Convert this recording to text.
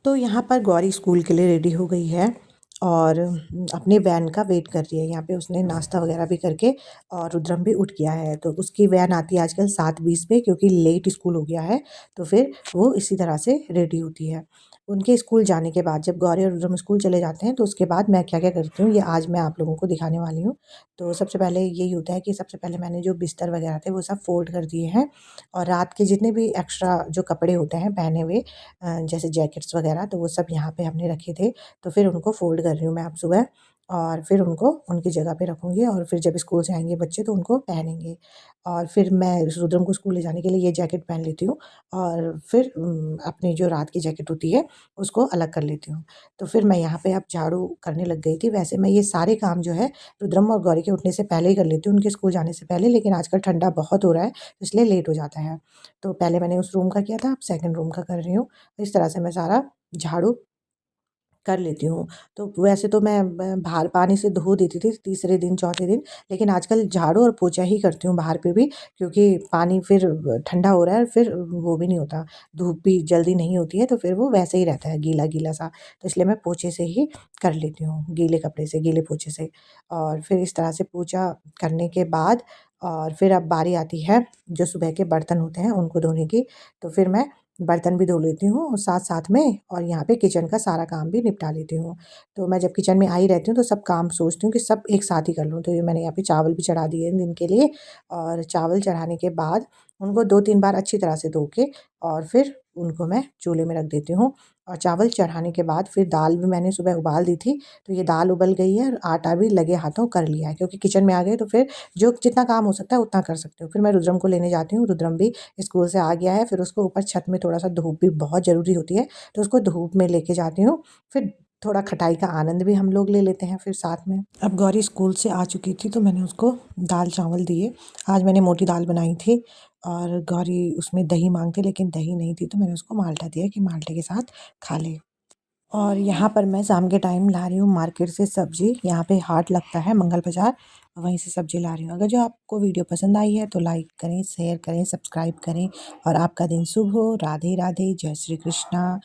तो यहाँ पर गौरी स्कूल के लिए रेडी हो गई है और अपने वैन का वेट कर रही है। यहाँ पे उसने नाश्ता वगैरह भी करके और रुद्रम भी उठ गया है, तो उसकी वैन आती है आजकल 7:20 पे, क्योंकि लेट स्कूल हो गया है। तो फिर वो इसी तरह से रेडी होती है। उनके स्कूल जाने के बाद जब गौरी और रुद्रम स्कूल चले जाते हैं, तो उसके बाद मैं क्या क्या करती हूँ, ये आज मैं आप लोगों को दिखाने वाली हूँ। तो सबसे पहले यही होता है कि सबसे पहले मैंने जो बिस्तर वगैरह थे वो सब फोल्ड कर दिए हैं, और रात के जितने भी एक्स्ट्रा जो कपड़े होते हैं पहने हुए, जैसे जैकेट्स वगैरह, तो वो सब यहाँ पे हमने रखे थे। तो फिर उनको फ़ोल्ड कर रही हूँ मैं अब सुबह, और फिर उनको उनकी जगह पे रखूँगी, और फिर जब स्कूल से आएँगे बच्चे तो उनको पहनेंगे। और फिर मैं रुद्रम को स्कूल ले जाने के लिए ये जैकेट पहन लेती हूँ, और फिर अपनी जो रात की जैकेट होती है उसको अलग कर लेती हूँ। तो फिर मैं यहाँ पे अब झाड़ू करने लग गई थी। वैसे मैं ये सारे काम जो है रुद्रम और गौरी के उठने से पहले ही कर लेती हूँ, उनके स्कूल जाने से पहले, लेकिन आजकल ठंडा बहुत हो रहा है, तो इसलिए लेट हो जाता है। तो पहले मैंने उस रूम का किया था, अब सेकंड रूम का कर रही हूँ। इस तरह से मैं सारा झाड़ू कर लेती हूँ। तो वैसे तो मैं बाहर पानी से धो देती थी तीसरे दिन, चौथे दिन, लेकिन आजकल झाड़ू और पोंछा ही करती हूँ बाहर पे भी, क्योंकि पानी फिर ठंडा हो रहा है और फिर वो भी नहीं होता, धूप भी जल्दी नहीं होती है, तो फिर वो वैसे ही रहता है गीला-गीला सा। तो इसलिए मैं पोंछे से ही कर लेती हूँ, गीले कपड़े से, गीले पोंछे से। और फिर इस तरह से पोंछा करने के बाद, और फिर अब बारी आती है जो सुबह के बर्तन होते हैं उनको धोने की। तो फिर मैं बर्तन भी धो लेती हूँ और साथ-साथ में, और यहाँ पे किचन का सारा काम भी निपटा लेती हूँ। तो मैं जब किचन में आई रहती हूँ तो सब काम सोचती हूँ कि सब एक साथ ही कर लूँ। तो ये मैंने यहाँ पे चावल भी चढ़ा दिए हैं दिन के लिए, और चावल चढ़ाने के बाद उनको 2-3 बार अच्छी तरह से धो के, और फिर उनको मैं चूल्हे में रख देती हूँ। और चावल चढ़ाने के बाद फिर दाल भी मैंने सुबह उबाल दी थी, तो ये दाल उबल गई है और आटा भी लगे हाथों कर लिया है, क्योंकि किचन में आ गए तो फिर जो जितना काम हो सकता है उतना कर सकते हो। फिर मैं रुद्रम को लेने जाती हूँ, रुद्रम भी स्कूल से आ गया है, फिर उसको ऊपर छत में थोड़ा-सा धूप भी बहुत ज़रूरी होती है, तो उसको धूप में लेके जाती हूँ। फिर थोड़ा खटाई का आनंद भी हम लोग ले लेते हैं फिर साथ में। अब गौरी स्कूल से आ चुकी थी, तो मैंने उसको दाल-चावल दिए। आज मैंने मोटी दाल बनाई थी, और गौरी उसमें दही माँगती, लेकिन दही नहीं थी, तो मैंने उसको माल्टा दिया कि माल्टे के साथ खा ले। और यहाँ पर मैं शाम के टाइम ला रही हूँ मार्केट से सब्ज़ी, यहाँ पे हाट लगता है मंगल बाज़ार, वहीं से सब्ज़ी ला रही हूँ। अगर जो आपको वीडियो पसंद आई है तो लाइक करें, शेयर करें, सब्सक्राइब करें, और आपका दिन शुभ हो। राधे राधे, जय श्री कृष्णा।